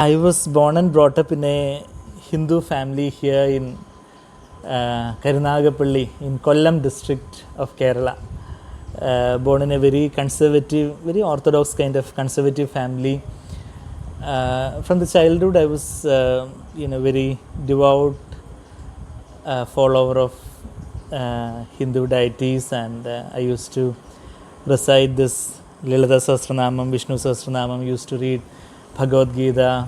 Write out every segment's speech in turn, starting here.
I was born and brought up in a Hindu family here in Karunagapalli in Kollam district of Kerala. Born in a very conservative, very orthodox kind of conservative family. From the childhood, I was very devout follower of Hindu deities, and I used to recite this Lalita Sahasranamam, Vishnu Sahasranamam, used to read Bhagavad Gita.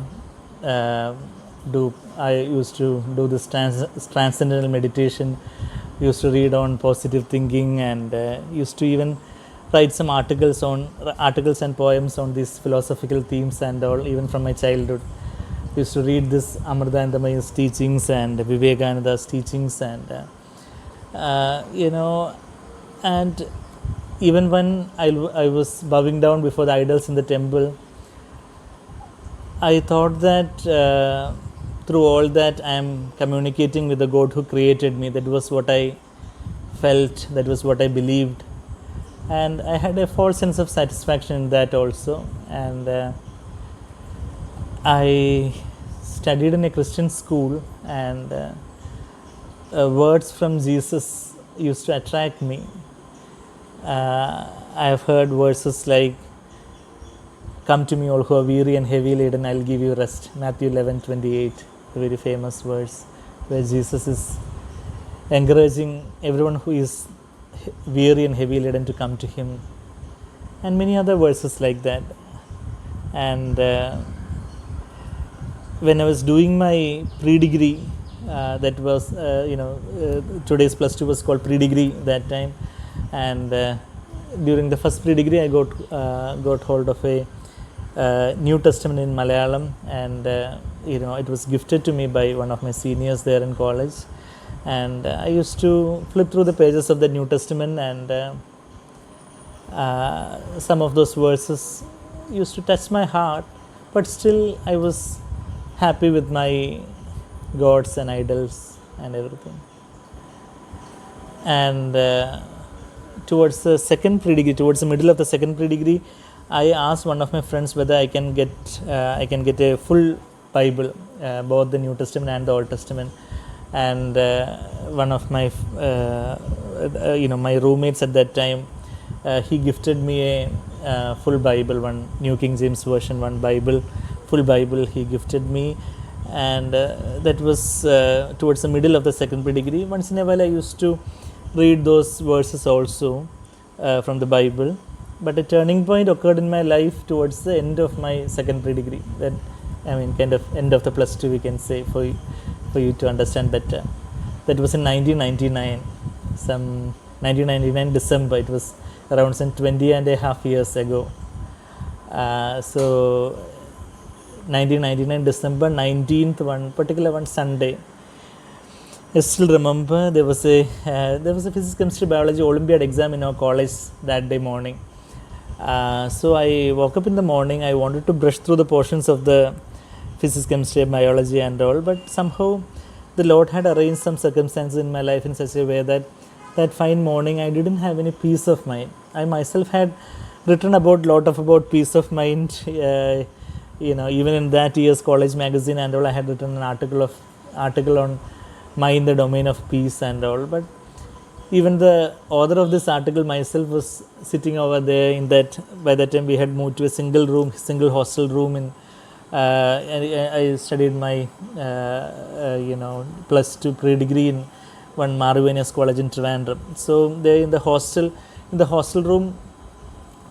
I used to do this transcendental meditation, used to read on positive thinking, and used to even write some articles and poems on these philosophical themes and all, even from my childhood. Used to read this Amritanandamayi's teachings and Vivekananda's teachings, and and even when I was bowing down before the idols in the temple, I thought that through all that I am communicating with the God who created me. That was what I felt, that was what I believed, and I had a false sense of satisfaction in that also. And I studied in a Christian school, and words from Jesus used to attract me. I have heard verses like, "Come to me, all who are weary and heavy laden, I'll give you rest." Matthew 11:28, a very famous verse, where Jesus is encouraging everyone who is weary and heavy laden to come to Him, and many other verses like that. And when I was doing my pre-degree, that was today's plus 2 was called pre-degree that time, and during the first pre-degree I got hold of a New Testament in Malayalam, and it was gifted to me by one of my seniors there in college, and I used to flip through the pages of the New Testament, and some of those verses used to touch my heart, but still I was happy with my gods and idols and everything. And towards the second pre-degree, towards the middle of the second pre-degree, I asked one of my friends whether I can get a full Bible, both the New Testament and the Old Testament. And one of my my roommates at that time, he gifted me a full Bible, one New King James Version, one Bible, full Bible he gifted me. And that was towards the middle of the second pre-degree. Once in a while I used to read those verses also from the Bible. But a turning point occurred in my life towards the end of my second pre-degree. That, kind of end of the plus 2, we can say, for you to understand better. That was in 1999, some 1999 December. It was around some 20 and a half years ago. So 1999 December 19th, one Sunday, I still remember there was a physics, chemistry, biology Olympiad exam in our college that day morning. So I woke up in the morning. I wanted to brush through the portions of the physics, chemistry, biology and all, but somehow the Lord had arranged some circumstances in my life in such a way that fine morning I didn't have any peace of mind. I myself had written about peace of mind. Even in that year's college magazine and all, I had written an article on mind, the domain of peace and all. But even the author of this article myself was sitting over there by that time we had moved to a single hostel room and I studied my plus 2 pre-degree in one Maruvenius College in Trivandrum. So there in the hostel room,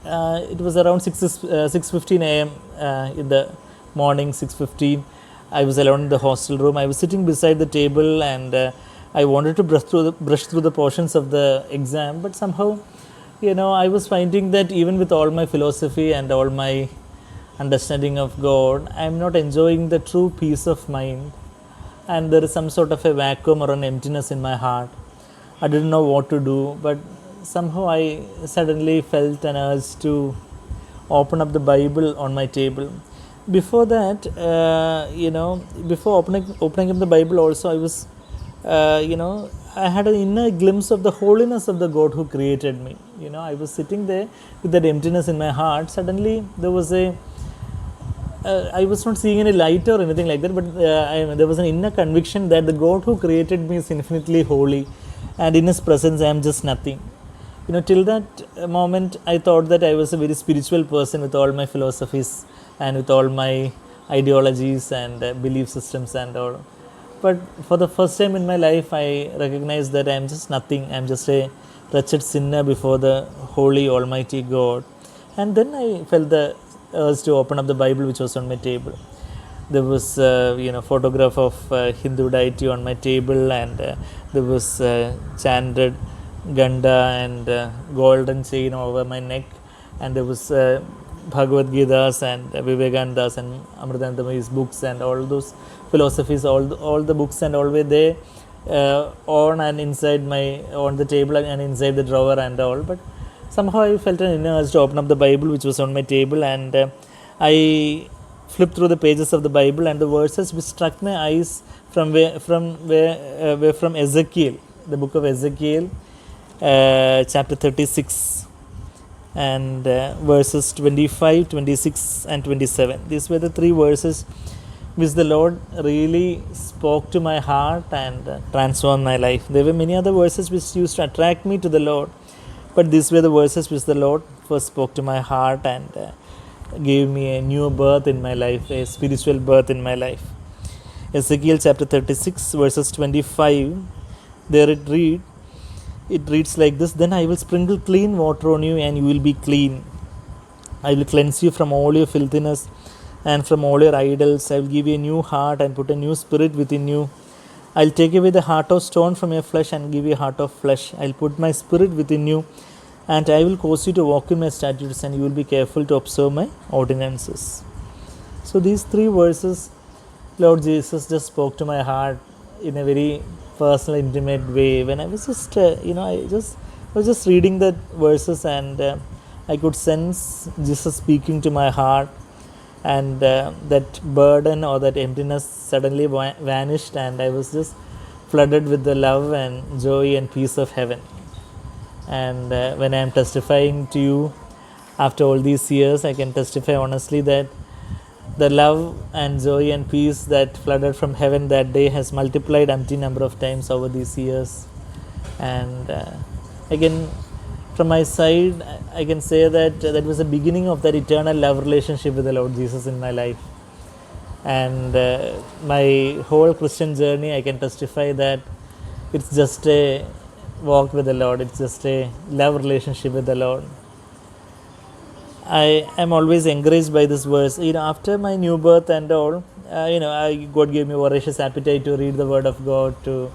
it was around 6:15 a.m. In the morning, 6:15. I was alone in the hostel room. I was sitting beside the table, and I wanted to brush through the portions of the exam, but somehow, I was finding that even with all my philosophy and all my understanding of God, I am not enjoying the true peace of mind, and there is some sort of a vacuum or an emptiness in my heart. I didn't know what to do, but somehow I suddenly felt an urge to open up the Bible on my table. Before that, before opening up the Bible also, I was, I had an inner glimpse of the holiness of the God who created me. I was sitting there with that emptiness in my heart. Suddenly there was a I was not seeing any light or anything like that, but there was an inner conviction that the God who created me is infinitely holy, and in His presence I am just nothing. Till that moment, I thought that I was a very spiritual person with all my philosophies and with all my ideologies and belief systems and all. But for the first time in my life, I recognized that I am just nothing. I am just a wretched sinner before the holy, almighty God. And then I felt the urge to open up the Bible, which was on my table. There was photograph of Hindu deity on my table, and there was chanted Ganda and golden chain over my neck, and there was Bhagavad Gita's and Vivekananda's and Amritanandamayi's books and all those philosophies, all the books and all were there on and inside on the table and inside the drawer and all. But somehow I felt an inner urge to open up the Bible, which was on my table, and I flipped through the pages of the Bible, and the verses which struck my eyes were from Ezekiel, the book of Ezekiel, chapter 36, and verses 25, 26, and 27. These were the three verses which the Lord really spoke to my heart and transformed my life. There were many other verses which used to attract me to the Lord, but these were the verses which the Lord first spoke to my heart and gave me a new birth in my life, a spiritual birth in my life. Ezekiel chapter 36, verses 25, there it reads like this: Then I will sprinkle clean water on you, and you will be clean. I will cleanse you from all your filthiness and from all your idols. I will give you a new heart and put a new spirit within you. I will take away the heart of stone from your flesh and give you a heart of flesh. I will put my spirit within you, and I will cause you to walk in my statutes, and you will be careful to observe my ordinances. So these three verses, Lord Jesus just spoke to my heart in a very personal, intimate way. When I was just, I was just reading that verses, and I could sense Jesus speaking to my heart, and that burden or that emptiness suddenly vanished, and I was just flooded with the love and joy and peace of heaven. And when I am testifying to you after all these years, I can testify honestly that the love and joy and peace that flooded from heaven that day has multiplied umpteen number of times over these years. And again, from my side, I can say that that was the beginning of that eternal love relationship with the Lord Jesus in my life. And my whole Christian journey, I can testify that it's just a walk with the Lord. It's just a love relationship with the Lord. I am always encouraged by this verse. After my new birth and all, God gave me voracious appetite to read the Word of God, to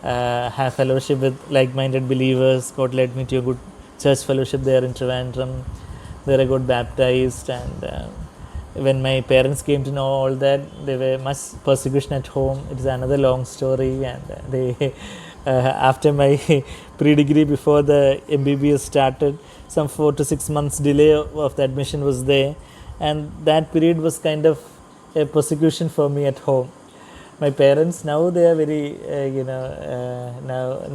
have fellowship with like-minded believers. God led me to a good church fellowship there in Trivandrum. There I got baptized, and when my parents came to know all that, there were much persecution at home. It is another long story, and they after my pre-degree, before the MBBS started, some 4 to 6 months delay of the admission was there, and that period was kind of a persecution for me at home. My parents now they are very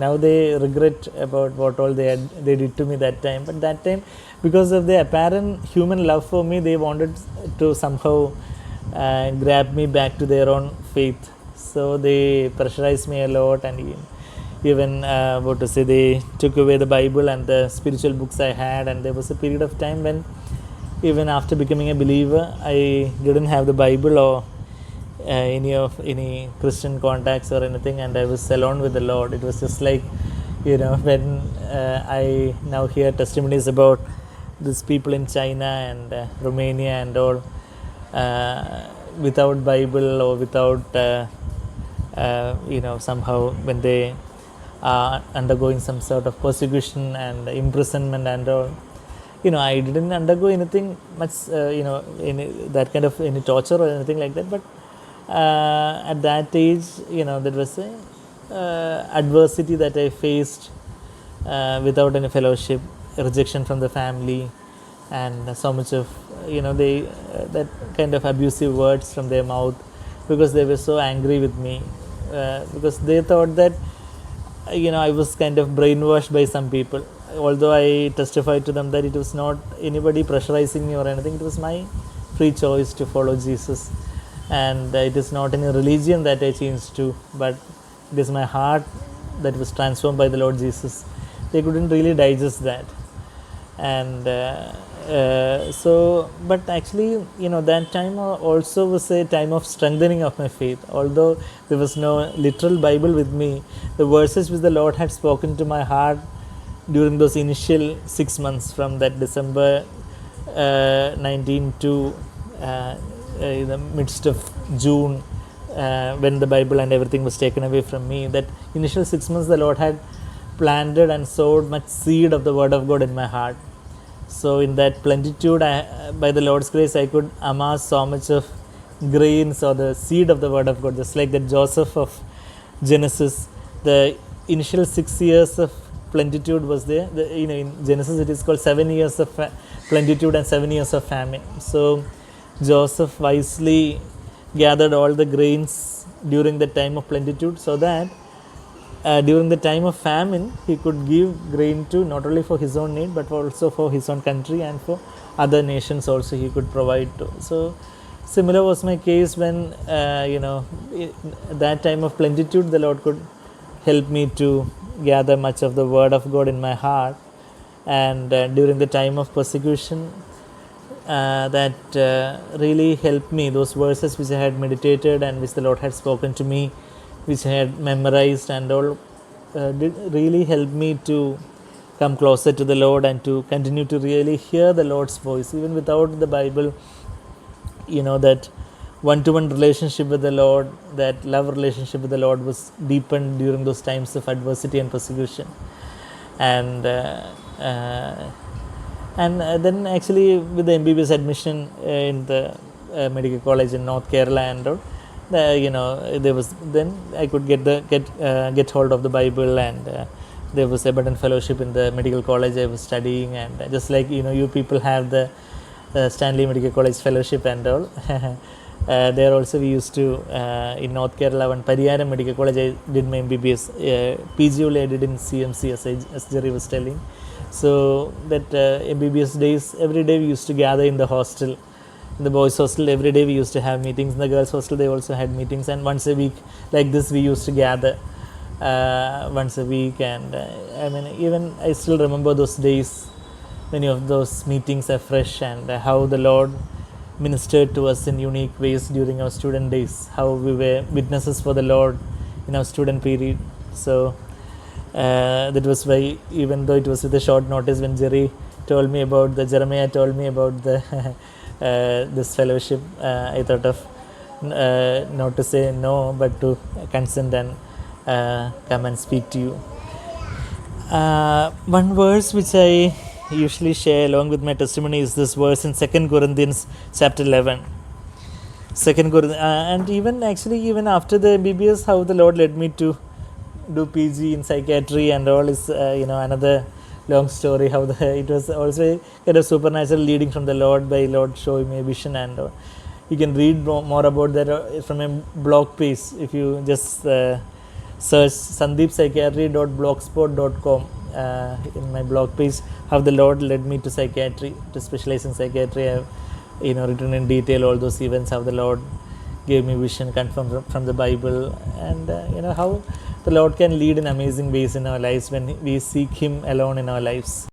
now they regret about what all they did to me that time, but that time, because of the apparent human love for me, they wanted to somehow grab me back to their own faith. So they pressurized me a lot, and even they took away the Bible and the spiritual books I had. And there was a period of time when, even after becoming a believer, I didn't have the Bible or any Christian contacts or anything, and I was alone with the Lord. It was just like, when I now hear testimonies about these people in China and Romania and all, without Bible or without somehow when they are undergoing some sort of persecution and imprisonment and all. I didn't undergo anything much, any that kind of any torture or anything like that, but at that age, there was a adversity that I faced without any fellowship, rejection from the family, and so much of that kind of abusive words from their mouth, because they were so angry with me, because they thought that I was kind of brainwashed by some people, although I testified to them that it was not anybody pressurizing me or anything. It was my free choice to follow Jesus, and it is not any religion that I changed to, but it is my heart that was transformed by the Lord Jesus. They couldn't really digest that, and but actually, that time also was a time of strengthening of my faith. Although there was no literal Bible with me, the verses which the Lord had spoken to my heart during those initial 6 months, from that December 19 to in the midst of June, when the Bible and everything was taken away from me, that initial 6 months the Lord had planted and sowed much seed of the Word of God in my heart. So in that plenitude, by the Lord's grace, I could amass so much of grains or the seed of the Word of God, just like that Joseph of Genesis. The initial 6 years of plenitude was there. In Genesis it is called 7 years of plenitude and 7 years of famine. So Joseph wisely gathered all the grains during the time of plenitude, so that during the time of famine he could give grain to not only for his own need, but also for his own country, and for other nations also he could provide to. So similar was my case when that time of plenitude the Lord could help me to gather much of the Word of God in my heart. And during the time of persecution, that really helped me. Those verses which I had meditated and which the Lord had spoken to me, which I had memorized and all, did really help me to come closer to the Lord and to continue to really hear the Lord's voice even without the Bible. That one-to-one relationship with the Lord, that love relationship with the Lord was deepened during those times of adversity and persecution. And then actually with the MBBS admission in the medical college in North Kerala and all, there was, then I could get hold of the Bible, and there was abundant fellowship in the medical college I was studying, and just like you people have the Stanley Medical College fellowship and all. There also we used to in North Kerala, one Pariyaram Medical College, I did my MBBS. PG only I did in CMC, as Jerry was telling. So that MBBS days, every day we used to gather in the hostel. In the boys' hostel, every day we used to have meetings. In the girls' hostel, they also had meetings, and once a week, like this, we used to gather once a week. And even I still remember those days. Many of those meetings are fresh, and how the Lord ministered to us in unique ways during our student days, how we were witnesses for the Lord in our student period. So that was why, even though it was with a short notice, when Jeremiah told me about the this fellowship, I thought of not to say no, but to consent and come and speak to you. One verse which I usually share along with my testimony is this verse in 2 Corinthians chapter 11. And even after the MBBS, how the Lord led me to do PG in psychiatry and all is another long story. How it was also a kind of supernatural leading from the Lord, by Lord showing me a vision, and you can read more about that from a blog page. If you just search sandeeppsychiatry.blogspot.com, in my blog page, how the Lord led me to psychiatry, to specialize in psychiatry. I have written in detail all those events, how the Lord gave me vision confirmed from the Bible, and how the Lord can lead in amazing ways in our lives when we seek Him alone in our lives.